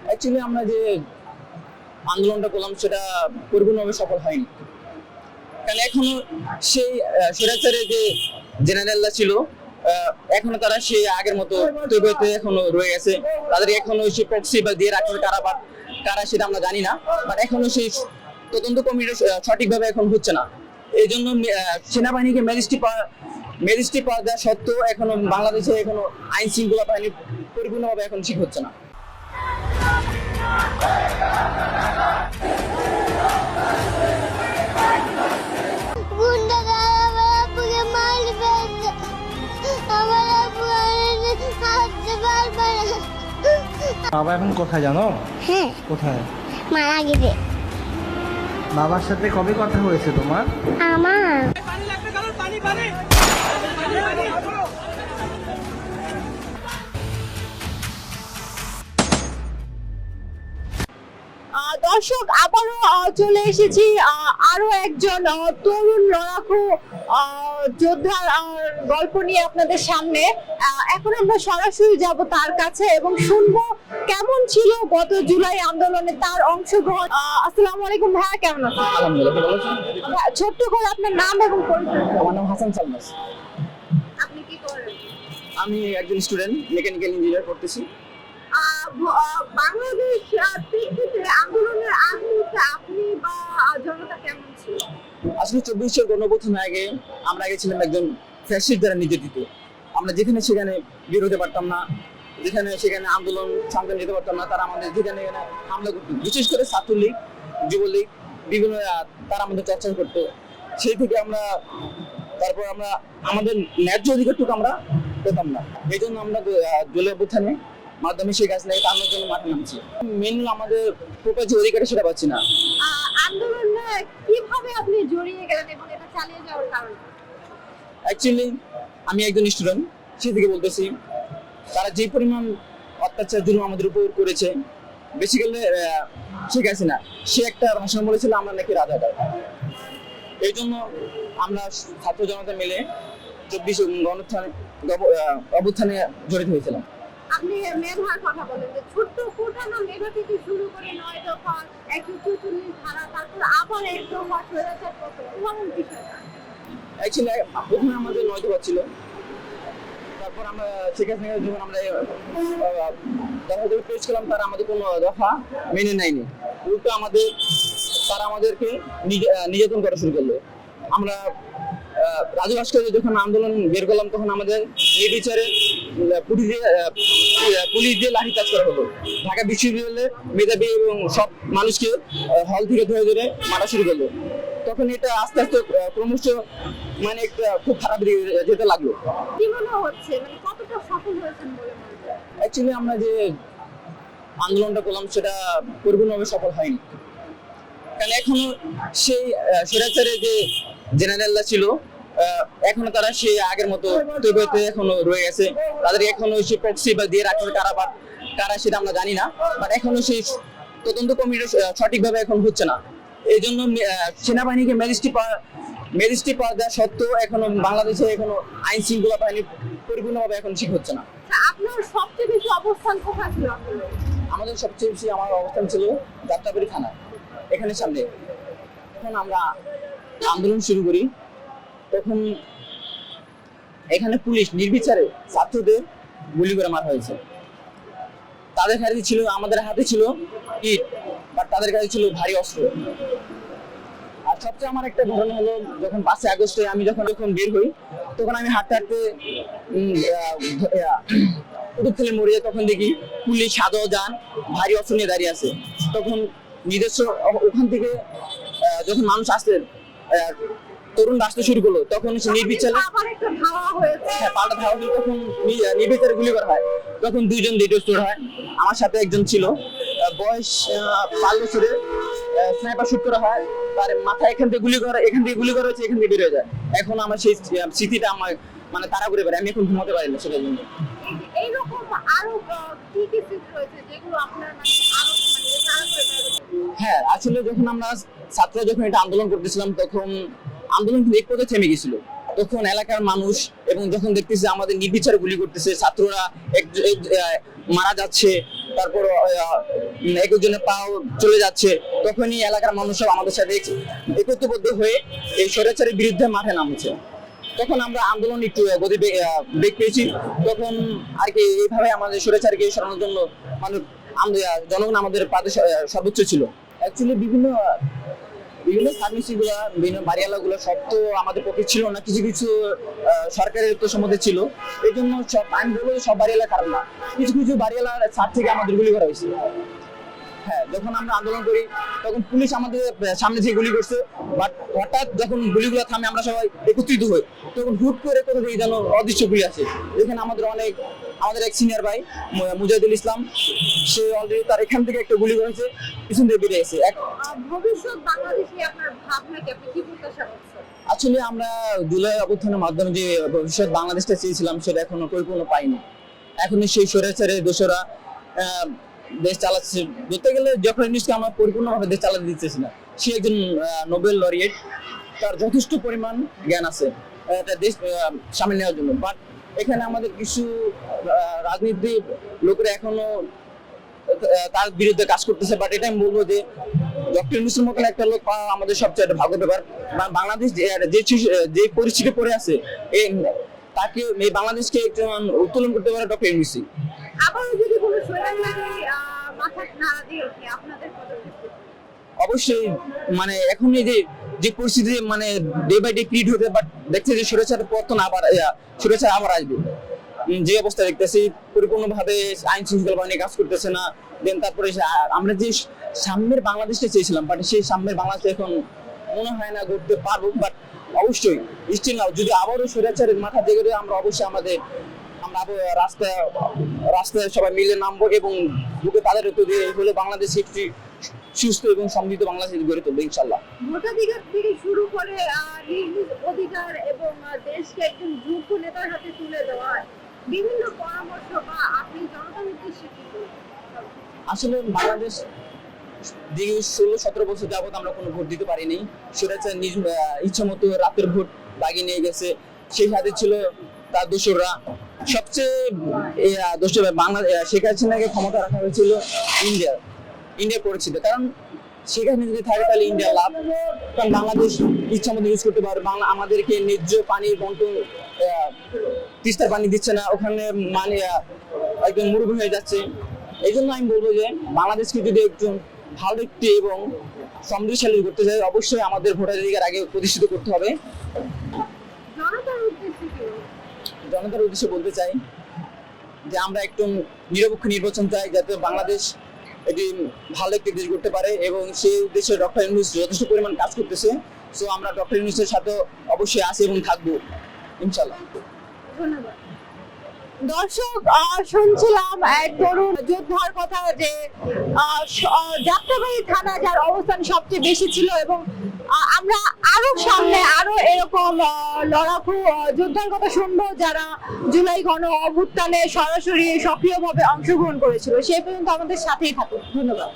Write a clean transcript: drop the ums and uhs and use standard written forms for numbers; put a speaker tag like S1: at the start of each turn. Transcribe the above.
S1: Actually আমরা যে আন্দোলনটা করলাম সেটা পরিপূর্ণভাবে সফল হয়নি, কারণ এখনো সেই স্বৈরাচারের যে জেনারেলরা ছিল এখনো তারা সেই আগের মতো তৈরিতে এখনো রয়ে গেছে। তাদের এখনো সেই প্রক্সি বা দিয়ে রাখবে কারা সেটা আমরা জানি না, বাট এখনো সেই তদন্ত কমিটি সঠিকভাবে এখন হচ্ছে না। এই জন্য সেনাবাহিনীকে ম্যাজিস্ট্রেট পাওয়া দেওয়া সত্ত্বেও এখনো বাংলাদেশে এখনো আইন শৃঙ্খলা বাহিনী পরিপূর্ণভাবে এখন ঠিক হচ্ছে না।
S2: বাবা এখন কোথায় জানো?
S3: হ্যাঁ,
S2: কোথায়?
S3: মারা গেছে।
S2: বাবার সাথে কবে কথা হয়েছে তোমার?
S3: আমার
S4: দর্শক, আবারও চলে এসেছি আরো একজন তরুণ লড়াকু যোদ্ধার গল্প নিয়ে আপনাদের সামনে। এখন আমরা সরাসরি যাব তার কাছে এবং শুনবো কেমন ছিল গত জুলাই আন্দোলনে তার অংশগ্রহণ। আসসালামু আলাইকুম ভাইয়া, কেমন আছেন?
S1: আলহামদুলিল্লাহ, ভালো আছেন?
S4: ছোট্ট করে আপনার নাম এবং পরিচয়।
S1: আমার নাম হাসান সালমাস।
S4: আপনি কি করেন?
S1: আমি একজন স্টুডেন্ট, মেকানিক্যাল ইঞ্জিনিয়ার করতেছি।
S4: বাংলাদেশ প্রেক্ষিতে আন্দোলনের আগ মুহূর্তে আপনি বা জনতা কেমন ছিল?
S1: আসলে 24 গণঅভ্যুত্থানের আগে আমরা ছিলাম একজন ফ্যাসিস্ট দ্বারা নির্যাতিত। আমরা যেখানে সেখানে বের হতে পারতাম না, যেখানে সেখানে আন্দোলন সংগ্রাম যেতে পারতাম না। তারা আমাদের যেখানে হামলা করতো, বিশেষ করে ছাত্রলীগ, যুবলীগ, বিভিন্ন তারা আমাদের চর্চা করতো। সেই থেকে তারপর আমরা আমাদের ন্যায্য অধিকারটুকু আমরা পেতাম না। এই জন্য আমরা জুলাই অভ্যুত্থানে মাধ্যমে সেই গাছ লাগিয়ে টানার জন্য মাঠে নামছি। মেনলি আমাদের প্রপার যে অধিকার সেটা পাচ্ছি না।
S4: আন্দোলনে কিভাবে আপনি জড়িয়ে গেলেন এবং এটা চালিয়ে যাওয়ার কারণ?
S1: অ্যাকচুয়ালি আমি একজন স্টুডেন্ট, সে থেকে বলতেছি তারা যে পরিমাণ অত্যাচার জুলুম আমাদের উপর করেছে, বেসিক্যালি ঠিক আছে না, সে একটা ভাষণ বলেছিল আমরা নাকি রাজাকার। এই জন্য আমরা ছাত্র জনতা মিলে 24 অভ্যুত্থানে জড়িত হয়েছিলাম।
S4: আপনি মেধার কথা বলেন, যে ছোট্ট কোটানো মেধা থেকে শুরু করে 9 দফা, 144 ধারা, তারপর আবার 1 দফা স্বৈরাচার পতন, এমন বিষয়টা।
S1: অ্যাকচুয়ালি প্রথমে আমাদের 9 দফা ছিল, তারপর আমরা শেখ হাসিনা যখন আমরা দফা পেশ করলাম, তারা আমাদের কোনো দফা মেনে নেয়নি। উল্টো তারা আমাদেরকে নির্যাতন করা শুরু করলো। আমরা রাজু ভাস্কর্য যখন আন্দোলন বের করলাম, তখন আমাদের নির্বিচারে পুলিশ দিয়ে লাঠিচার্জ করা হলো। ঢাকা বিশ্ববিদ্যালয়ে মেধাবী এবং সব মানুষকে হল থেকে ধরে ধরে মারা শুরু করলো। তখন এটা আস্তে আস্তে ক্রমশ মানে একটা খুব খারাপ দিকে যেতে লাগলো।
S4: কি মনে হচ্ছে, মানে কতটা সফল হয়েছেন বলে মনে হয়?
S1: অ্যাকচুয়ালি আমরা যে আন্দোলনটা করলাম সেটা পরিপূর্ণভাবে সফল হয়নি, কারণ এখনো সেই স্বৈরাচারের যে জেনারেলরা ছিল এখনো তারা সেই আগের মতো তৈরিতে এখনো রয়ে গেছে। তাদের এখনো সেই প্রক্সি বা দিয়ে রাখবে কারা সেটা আমরা জানি না, বাট এখনো সেই তদন্ত কমিটি সঠিকভাবে এখন হচ্ছে না। এই জন্য সেনাবাহিনীকে ম্যাজিস্ট্রেট পাওয়া দেওয়া সত্ত্বেও এখনো বাংলাদেশে এখনো আইন শৃঙ্খলা বাহিনী পরিপূর্ণভাবে এখন ঠিক হচ্ছে না।
S4: আপনার সবচেয়ে বেশি অবস্থান কোথায় ছিল?
S1: আমাদের সবচেয়ে বেশি আমার অবস্থান ছিল যাত্রাবাড়ি থানা, এখানে সামনে। যখন আমরা আন্দোলন শুরু করি তখন এখানে পুলিশ নির্বিচারে ছাত্রদের গুলি করে মারা হয়েছে। তাদের হাতে ছিল, আমাদের হাতে ছিল ইট, বাট তাদের কাছে ছিল ভারী অস্ত্র। আর সবচেয়ে আমার একটা ঘটনা হলো, যখন 5 আগস্টে আমি যখন বের হই, তখন আমি হাঁটতে হাঁটতে কুতুবখালী মোড়ে তখন দেখি পুলিশ সাদা যান ভারী অস্ত্র নিয়ে দাঁড়িয়ে আছে। তখন নিজস্ব ওখান থেকে যখন মানুষ আসতে তরুণ আসতে শুরু করলো, তখন নির্বিচারে পাল্টা ধাওয়া হলো। তখন নির্বিচারে গুলি করা হয়। তখন 2 জন ডেড হয়। আমার সাথে একজন ছিল, বয়স 5 বছরের, স্নাইপার শুট করা হয়, তার মাথায় এখান থেকে গুলি করা হয়েছে, এখান থেকে বের হয়ে যায়। এখন আমার সেই স্মৃতিটা আমার মানে তারা করে বেড়ে, আমি এখন ঘুমাতে পারি না সেটার জন্য।
S4: এইরকম আরো কি কি স্মৃতি রয়েছে যেগুলো আপনার মানে আরো মানে তারা করে বেড়াবে?
S1: হ্যাঁ, আসলে যখন আমরা ছাত্ররা যখন এটা আন্দোলন করতেছিলাম, তখন আন্দোলন কিন্তু এক পর্যায়ে থেমে গেছিল। তখন এলাকার মানুষ এবং যখন দেখতেছে আমাদের নির্বিচারে গুলি করতেছে, ছাত্ররা মারা যাচ্ছে, তারপর এক একজনের পাও চলে যাচ্ছে, তখনই এলাকার মানুষ সব আমাদের সাথে একত্রবদ্ধ হয়ে এই স্বৈরাচারের বিরুদ্ধে মাঠে নামছে। তখন আমরা আন্দোলন একটু গতি বেগ পেয়েছি। তখন আর কি এইভাবে আমাদের স্বৈরাচারকে সরানোর জন্য মানে জনগণ আমাদের পাশে সর্বোচ্চ ছিল। অ্যাকচুয়ালি বিভিন্ন ফার্মেসি গুলা, বিভিন্ন বাড়িওয়ালা গুলো সব তো আমাদের পক্ষে ছিল না, কিছু কিছু সরকারের তো সম্মতি ছিল। এই জন্য সব আমি বলবো সব বাড়িওয়ালা খারাপ না, কিছু কিছু বাড়িওয়ালার ছাদ থেকে আমাদের গুলি করা হয়েছে। হ্যাঁ, যখন আমরা আন্দোলন করি তখন পুলিশ আমাদের সামনে থেকে গুলি করছে, বাট হঠাৎ যখন গুলিগুলো থামে আমরা সবাই একত্রিত হই, তখন হুট করে কোথা থেকে যেন অদৃশ্য গুলি আসে। এখানে আমাদের এক সিনিয়র ভাই মুজাহিদুল ইসলাম, সে অলরেডি তার এখান থেকে একটা গুলি করেছে, পিছন দিয়ে বেরিয়ে গেছে।
S4: ভবিষ্যৎ বাংলাদেশে আপনার ভাবনা কি, আপনি কি প্রত্যাশা করছেন?
S1: আসলে আমরা জুলাই অভ্যুত্থানের মাধ্যমে যে ভবিষ্যৎ বাংলাদেশটা চেয়েছিলাম সেটা এখনো পরিপূর্ণ পাইনি। এখনো সেই স্বৈরাচারের দোষরা দেশ চালাচ্ছে। বলতে গেলে ডক্টর ইউনূসকে আমরা পরিপূর্ণভাবে দেশ চালাতে দিতেছি না। সে একজন নোবেল লরিয়েট, তার যথেষ্ট পরিমাণ জ্ঞান আছে একটা দেশ সামনে নেওয়ার জন্য। বাট এখানে আমাদের কিছু রাজনীতি লোকেরা এখনো তার বিরুদ্ধে কাজ করতেছে। বাট এটা আমি বলবো যে ডক্টর ইউনূসের মতন একটা লোক পাওয়া আমাদের সবচেয়ে একটা ভাগ্য ব্যাপার। বাংলাদেশ যে পরিস্থিতি পড়ে আছে, তাকে এই বাংলাদেশকে একটু উত্তোলন করতে পারে ডক্টর ইউনূসই।
S4: আবারও যদি কোনো স্বৈরাচারী মাথা নাড়া দিয়ে ওঠে, আপনাদের পদক্ষেপ কি?
S1: অবশ্যই মানে এখন এই যে পরিস্থিতি মানে ডে বাই ডে ক্রিয়েট হতে, বাট দেখছে যে স্বৈরাচারের পতন স্বৈরাচার আবার আসবে। যে অবস্থা দেখতেছি পরিপূর্ণভাবে আইন শৃঙ্খলা বাহিনী কাজ করতেছে না। দেন তারপরে আমরা যে সামনের বাংলাদেশটা চেয়েছিলাম, বাট সেই সামনের বাংলাদেশ এখন মনে হয় না করতে পারবো। বাট অবশ্যই স্টিল নাও যদি আবারও স্বৈরাচারের মাথা জেগে আমরা অবশ্যই আমরা রাস্তায় সবাই মিলে নামবো এবং বুকে তাদের হলে বাংলাদেশ একটি সুস্থ এবং সমৃদ্ধ বাংলাদেশ গড়ে তুলবো ইনশাল্লাহ।
S4: ভোটাধিকার থেকে শুরু করে নিজ অধিকার এবং দেশকে একজন যোগ্য নেতার হাতে তুলে দেওয়া বিভিন্ন পরামর্শ বা আপনি জনতার উদ্দেশ্যে কি বলবেন?
S1: আসলে বাংলাদেশ দীর্ঘ 16-17 বছর যাবত আমরা কোনো ভোট দিতে পারিনি। স্বৈরাচার নিজ ইচ্ছা মতো রাতের ভোট বাগিয়ে নিয়ে গেছে। সেই সাথে ছিল তার দোসররা। সবচেয়ে দোষী শেখ হাসিনাকে ক্ষমতা রাখা হয়েছিল ইন্ডিয়া পরিচিত, কারণ সেখানে যদি থাকে তাহলে ইন্ডিয়া লাভ। কারণ বাংলাদেশ ইচ্ছা মতো ইউজ করতে পারে। আমাদেরকে ন্যায্য পানির বন্টন, তিস্তার পানি দিচ্ছে না, ওখানে মানে একদম মরুভূমি হয়ে যাচ্ছে। এই জন্য আমি বলবো যে বাংলাদেশকে যদি একটু ভালো একটি এবং সমৃদ্ধশালী করতে চাই, অবশ্যই আমাদের ভোটাধিকার আগে প্রতিষ্ঠিত করতে হবে।
S4: জনতার উদ্দেশ্যে কি বলবেন?
S1: জনতার উদ্দেশ্যে বলতে চাই যে আমরা একটু নিরপেক্ষ নির্বাচন চাই, যাতে বাংলাদেশ একটি ভালো একটি দেশ করতে পারে, এবং সেই উদ্দেশ্যে ডক্টর ইউনূস যথেষ্ট পরিমাণ কাজ করতেছে। সো আমরা ডক্টর ইউনূসের সাথে অবশ্যই আছি এবং থাকবো ইনশাল্লাহ।
S4: ধন্যবাদ। দর্শক, শুনছিলাম এক তরুণ যোদ্ধার কথা যে যাত্রাবাড়ি থানা যার অবস্থান সবচেয়ে বেশি ছিল, এবং আমরা আরো সামনে আরো এরকম লড়াকু যোদ্ধার কথা শুনবো যারা জুলাই গণ অভ্যুত্থানে সরাসরি সক্রিয়ভাবে অংশগ্রহণ করেছিল। সেই পর্যন্ত আমাদের সাথেই থাকুন। ধন্যবাদ।